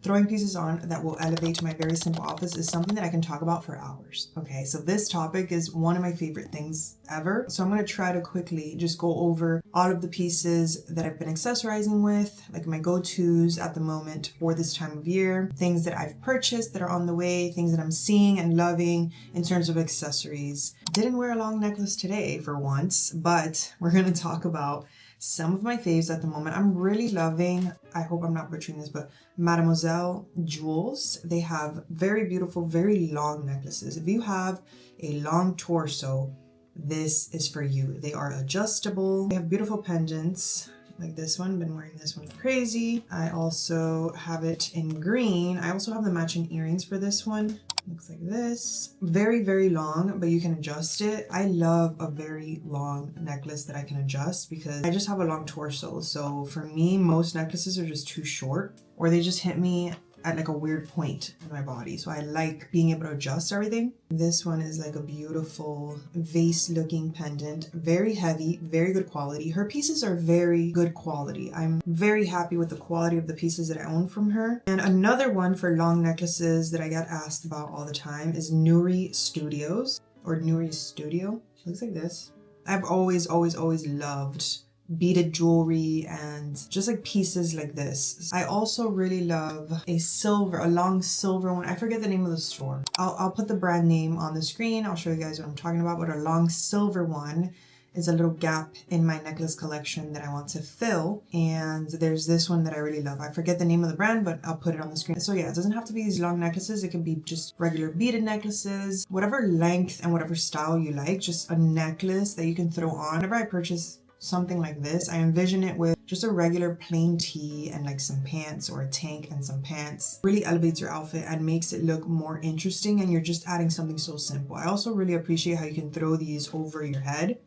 throwing pieces on that will elevate my very simple outfits is something that I can talk about for hours. Okay, so this topic is one of my favorite things ever. So I'm going to try to quickly just go over all of the pieces that I've been accessorizing with, like my go-tos at the moment for this time of year, things that I've purchased that are on the way, things that I'm seeing and loving in terms of accessories. Didn't wear a long necklace today for once, but we're going to talk about some of my faves at the moment. I'm really loving, I hope I'm not butchering this, but Mademoiselle jewels. They have very beautiful, very long necklaces. If you have a long torso, this is for you. They are adjustable. They have beautiful pendants like this one. Been wearing this one crazy. I also have it in green. I also have the matching earrings for this one. Looks like this. Very, very long, but you can adjust it. I love a very long necklace that I can adjust because I just have a long torso. So for me, most necklaces are just too short, or they just hit me at like a weird point in my body. So I like being able to adjust everything. This one is like a beautiful vase looking pendant, very heavy, very good quality. Her pieces are very good quality. I'm very happy with the quality of the pieces that I own from her. And another one for long necklaces that I get asked about all the time is Nuri Studios or Nuri Studio. It looks like this. I've always loved beaded jewelry and just like pieces like this. I also really love a long silver one. I forget the name of the store. I'll put the brand name on the screen. I'll show you guys what I'm talking about. But a long silver one is a little gap in my necklace collection that I want to fill. And there's this one that I really love. I forget the name of the brand, but I'll put it on the screen. So yeah, it doesn't have to be these long necklaces. It can be just regular beaded necklaces, whatever length and whatever style you like, just a necklace that you can throw on. Whenever I purchase something like this, I envision it with just a regular plain tee and like some pants or a tank and some pants. Really elevates your outfit and makes it look more interesting, and you're just adding something so simple. I also really appreciate how you can throw these over your head.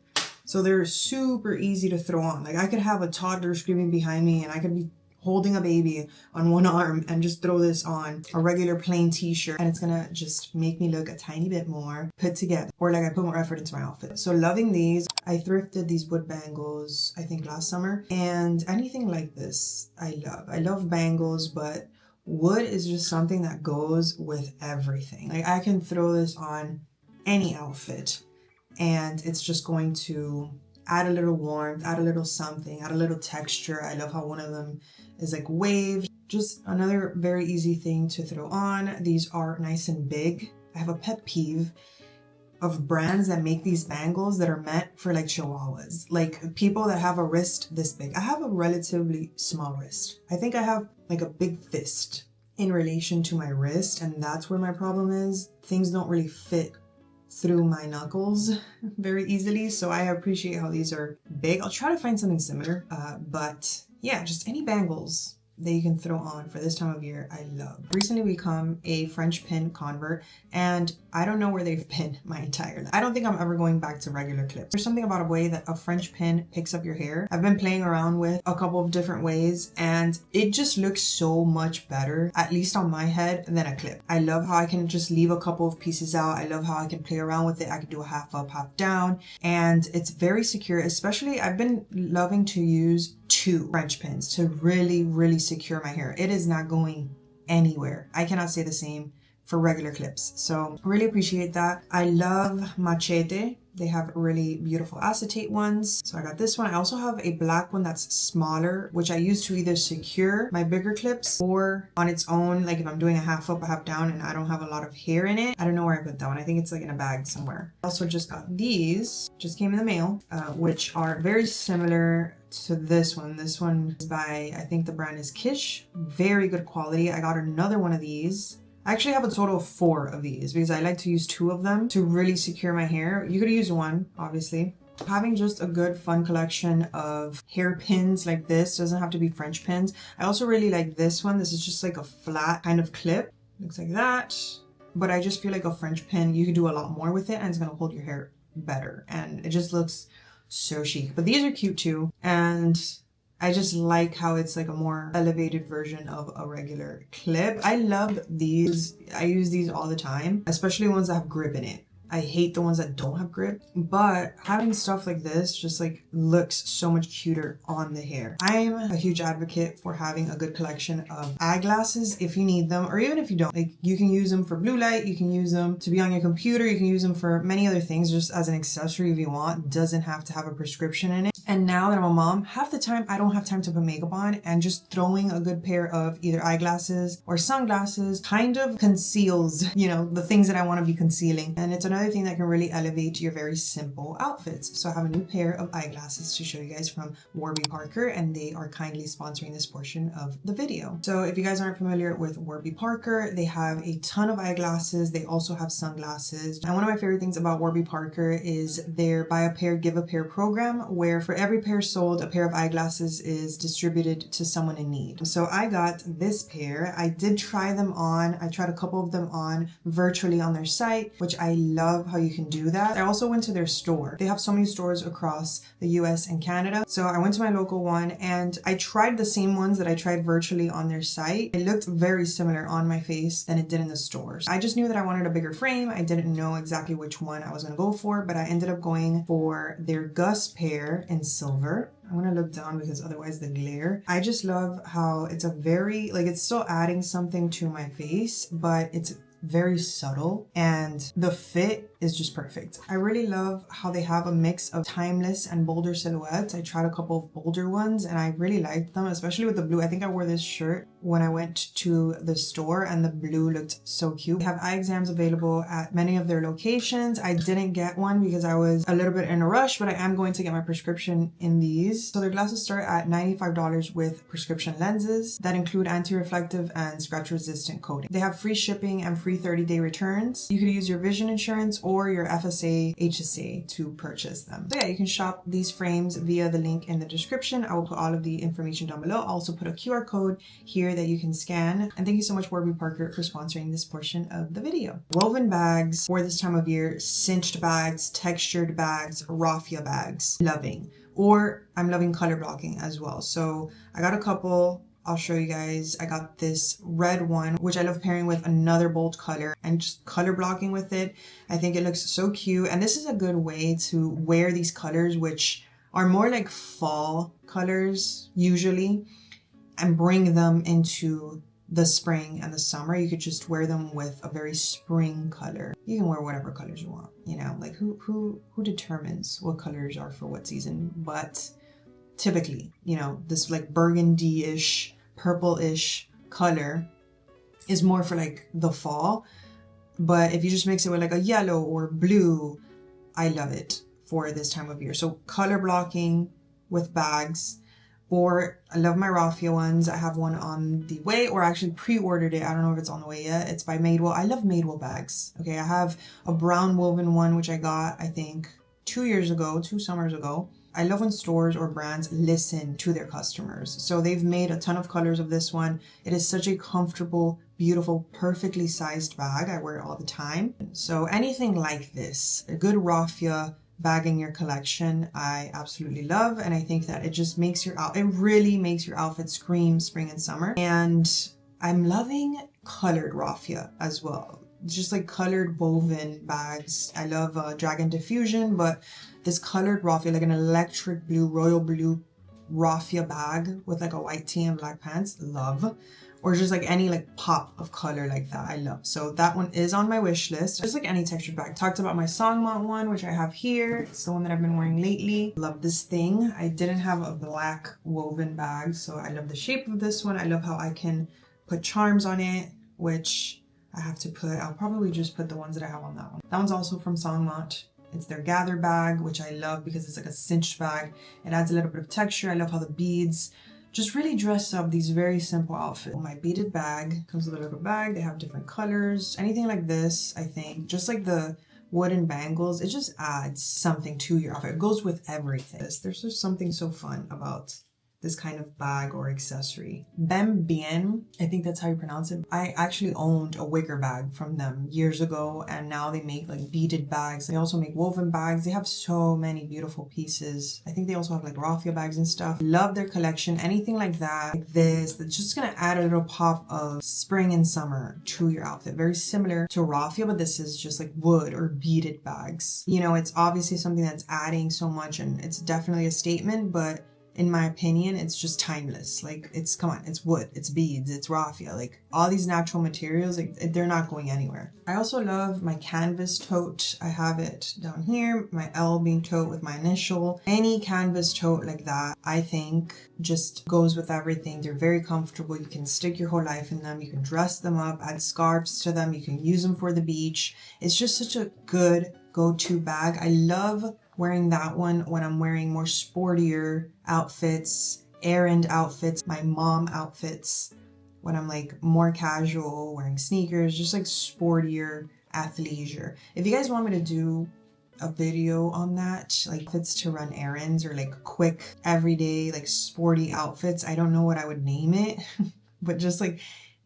So they're super easy to throw on. Like I could have a toddler screaming behind me and I could be holding a baby on one arm and just throw this on a regular plain t-shirt, and it's gonna just make me look a tiny bit more put together, or like I put more effort into my outfit. So loving these. I thrifted these wood bangles I think last summer, and anything like this I love. I love bangles, but wood is just something that goes with everything. Like I can throw this on any outfit and it's just going to add a little warmth, add a little something, add a little texture. I love how one of them is like waved. Just another very easy thing to throw on. These are nice and big. I have a pet peeve of brands that make these bangles that are meant for like chihuahuas, like people that have a wrist this big. I have a relatively small wrist. I think I have like a big fist in relation to my wrist, and that's where my problem is. Things don't really fit through my knuckles very easily, so I appreciate how these are big. I'll try to find something similar, but yeah, just any bangles that you can throw on for this time of year, I love. Recently become a French pin convert, and I don't know where they've been my entire life. I don't think I'm ever going back to regular clips. There's something about a way that a French pin picks up your hair. I've been playing around with a couple of different ways, and it just looks so much better, at least on my head, than a clip. I love how I can just leave a couple of pieces out. I love how I can play around with it. I can do a half up, half down, and it's very secure. Especially, I've been loving to use 2 French pins to really secure my hair. It is not going anywhere. I cannot say the same for regular clips. So really appreciate that. I love Machete. They have really beautiful acetate ones. So I got this one. I also have a black one that's smaller, which I use to either secure my bigger clips or on its own, like if I'm doing a half up, a half down and I don't have a lot of hair in it. I don't know where I put that one. I think it's like in a bag somewhere. I also just got these, just came in the mail, which are very similar to this one. This one is by, I think the brand is Kish. Very good quality. I got another one of these. I actually have a total of 4 of these because I like to use 2 of them to really secure my hair. You could use 1, obviously. Having just a good fun collection of hair pins like this, doesn't have to be French pins. I also really like this one. This is just like a flat kind of clip. Looks like that. But I just feel like a French pin, you could do a lot more with it and it's gonna hold your hair better. And it just looks so chic. But these are cute too. And I just like how it's like a more elevated version of a regular clip. I love these. I use these all the time, especially ones that have grip in it. I hate the ones that don't have grip, but having stuff like this just like looks so much cuter on the hair. I'm a huge advocate for having a good collection of eyeglasses if you need them, or even if you don't. Like, you can use them for blue light, you can use them to be on your computer, you can use them for many other things, just as an accessory if you want. Doesn't have to have a prescription in it. And now that I'm a mom, half the time I don't have time to put makeup on, and just throwing a good pair of either eyeglasses or sunglasses kind of conceals, you know, the things that I want to be concealing. And it's another thing that can really elevate your very simple outfits. So I have a new pair of eyeglasses to show you guys from Warby Parker, and they are kindly sponsoring this portion of the video. So if you guys aren't familiar with Warby Parker, they have a ton of eyeglasses. They also have sunglasses. And one of my favorite things about Warby Parker is their buy a pair, give a pair program, where for every pair sold, a pair of eyeglasses is distributed to someone in need. So I got this pair. I did try them on. I tried a couple of them on virtually on their site, which I love how you can do that. I also went to their store. They have so many stores across the US and Canada. So I went to my local one and I tried the same ones that I tried virtually on their site. It looked very similar on my face than it did in the stores. I just knew that I wanted a bigger frame. I didn't know exactly which one I was going to go for, but I ended up going for their Gus pair in silver. I'm gonna look down because otherwise the glare. I just love how it's a very, like, it's still adding something to my face, but it's very subtle, and the fit is just perfect. I really love how they have a mix of timeless and bolder silhouettes. I tried a couple of bolder ones and I really liked them, especially with the blue. I think I wore this shirt when I went to the store and the blue looked so cute. They have eye exams available at many of their locations. I didn't get one because I was a little bit in a rush, but I am going to get my prescription in these. So their glasses start at $95 with prescription lenses that include anti-reflective and scratch resistant coating. They have free shipping and free 30-day returns. You could use your vision insurance or your FSA HSA to purchase them. So yeah, you can shop these frames via the link in the description. I will put all of the information down below. I'll also put a QR code here that you can scan. And thank you so much, Warby Parker, for sponsoring this portion of the video. Woven bags for this time of year, cinched bags, textured bags, raffia bags. Loving. Or I'm loving color blocking as well. So I got a couple. I'll show you guys. I got this red one, which I love pairing with another bold color and just color blocking with it. I think it looks so cute. And this is a good way to wear these colors, which are more like fall colors usually, and bring them into the spring and the summer. You could just wear them with a very spring color. You can wear whatever colors you want, you know, like who determines what colors are for what season? But typically, you know, this like burgundy-ish, purple-ish color is more for like the fall. But if you just mix it with like a yellow or blue, I love it for this time of year. So color blocking with bags. Or I love my raffia ones. I have one on the way, or I actually pre-ordered it. I don't know if it's on the way yet. It's by Madewell. I love Madewell bags. Okay, I have a brown woven one, which I got, I think, 2 summers ago. I love when stores or brands listen to their customers. So they've made a ton of colors of this one. It is such a comfortable, beautiful, perfectly sized bag. I wear it all the time. So anything like this, a good raffia bag in your collection, I absolutely love. And I think that it just makes it really makes your outfit scream spring and summer. And I'm loving colored raffia as well. Just like colored woven bags. I love Dragon Diffusion, but this colored raffia, like an electric blue, royal blue raffia bag with like a white tee and black pants, love. Or just like any like pop of color like that, I love. So that one is on my wish list. Just like any textured bag. Talked about my Songmont one, which I have here. It's the one that I've been wearing lately. Love this thing. I didn't have a black woven bag, so I love the shape of this one. I love how I can put charms on it, which I have to put, I'll probably just put the ones that I have on that one. That one's also from Songmont. It's their gather bag, which I love because it's like a cinched bag. It adds a little bit of texture. I love how the beads just really dress up these very simple outfits. My beaded bag comes with a little bag. They have different colors. Anything like this, I think, just like the wooden bangles, it just adds something to your outfit. It goes with everything. There's just something so fun about this kind of bag or accessory. Bien, I think that's how you pronounce it. I actually owned a wicker bag from them years ago, and now they make like beaded bags. They also make woven bags. They have so many beautiful pieces. I think they also have like raffia bags and stuff. Love their collection. Anything like that, like this, that's just gonna add a little pop of spring and summer to your outfit. Very similar to raffia, but this is just like wood or beaded bags. You know, it's obviously something that's adding so much, and it's definitely a statement, but in my opinion, it's just timeless. Like, come on, it's wood, it's beads, it's raffia. Like, all these natural materials, like, they're not going anywhere. I also love my canvas tote. I have it down here, my L being tote with my initial. Any canvas tote like that, I think, just goes with everything. They're very comfortable. You can stick your whole life in them. You can dress them up, add scarves to them. You can use them for the beach. It's just such a good go-to bag. I love wearing that one when I'm wearing more sportier outfits, errand outfits, my mom outfits, when I'm like more casual, wearing sneakers, just like sportier athleisure. If you guys want me to do a video on that, like outfits to run errands or like quick everyday like sporty outfits, I don't know what I would name it, but just like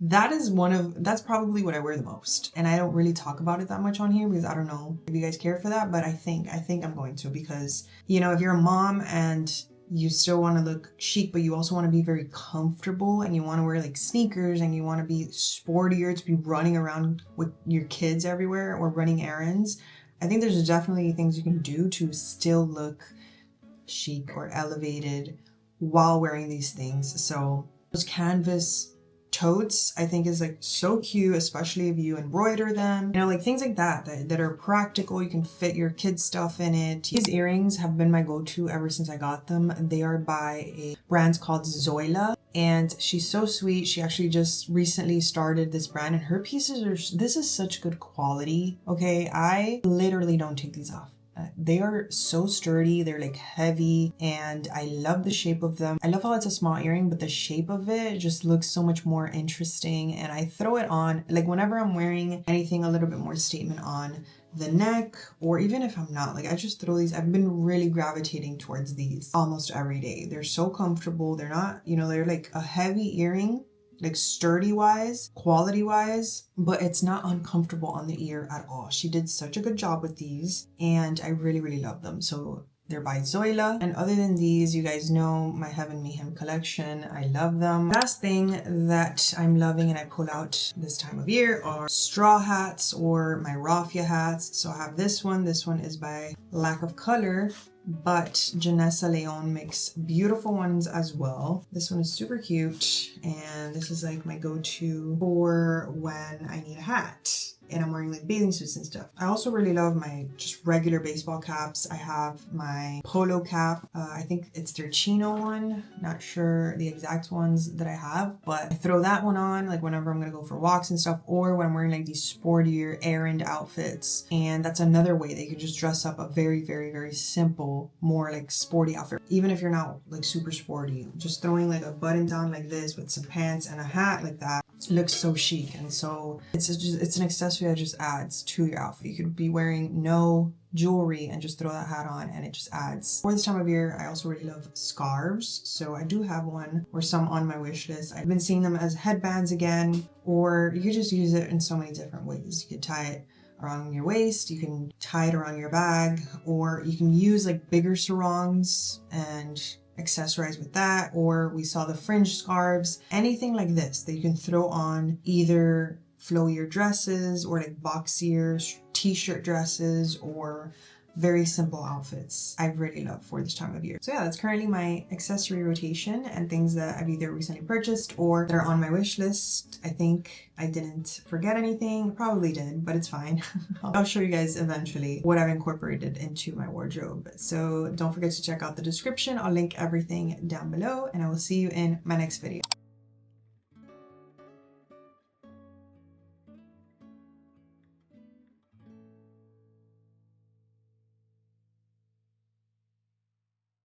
that's probably what I wear the most. And I don't really talk about it that much on here because I don't know if you guys care for that, but I think I'm going to, because, you know, if you're a mom and you still want to look chic, but you also want to be very comfortable and you want to wear like sneakers and you want to be sportier to be running around with your kids everywhere or running errands, I think there's definitely things you can do to still look chic or elevated while wearing these things. So those canvas totes I think is like so cute, especially if you embroider them, you know, like things like that are practical. You can fit your kids stuff in it. These earrings have been my go-to ever since I got them. They are by a brand called Zoila, and she's so sweet. She actually just recently started this brand, and her pieces this is such good quality. Okay, I literally don't take these off. They are so sturdy, they're like heavy, and I love the shape of them. I love how it's a small earring, but the shape of it just looks so much more interesting, and I throw it on like whenever I'm wearing anything a little bit more statement on the neck, or even if I'm not, like I just throw these. I've been really gravitating towards these almost every day. They're so comfortable. They're not, you know, they're like a heavy earring, like sturdy wise, quality wise, but it's not uncomfortable on the ear at all. She did such a good job with these, and I really, really love them. So they're by Zoila. And other than these, you guys know my Heaven Mayhem collection. I love them. Last thing that I'm loving and I pull out this time of year are straw hats or my raffia hats. So I have this one. This one is by Lack of Color, but Janessa Leon makes beautiful ones as well. This one is super cute, and this is like my go-to for when I need a hat and I'm wearing like bathing suits and stuff. I also really love my just regular baseball caps. I have my polo cap. I think it's their chino one. Not sure the exact ones that I have, but I throw that one on like whenever I'm gonna go for walks and stuff, or when I'm wearing like these sportier errand outfits. And that's another way that you can just dress up a very, very, very simple, more like sporty outfit. Even if you're not like super sporty, just throwing like a button down like this with some pants and a hat like that looks so chic. And so it's an accessory that just adds to your outfit. You could be wearing no jewelry and just throw that hat on and it just adds. For this time of year, I also really love scarves. So I do have one or some on my wish list. I've been seeing them as headbands again, or you could just use it in so many different ways. You could tie it around your waist, you can tie it around your bag, or you can use like bigger sarongs and accessorize with that. Or we saw the fringe scarves, anything like this that you can throw on either flowier dresses or like boxier t-shirt dresses or very simple outfits. I really love for this time of year. So yeah, that's currently my accessory rotation and things that I've either recently purchased or that are on my wish list. I think I didn't forget anything. Probably did, but it's fine. I'll show you guys eventually what I've incorporated into my wardrobe. So don't forget to check out the description. I'll link everything down below, and I will see you in my next video.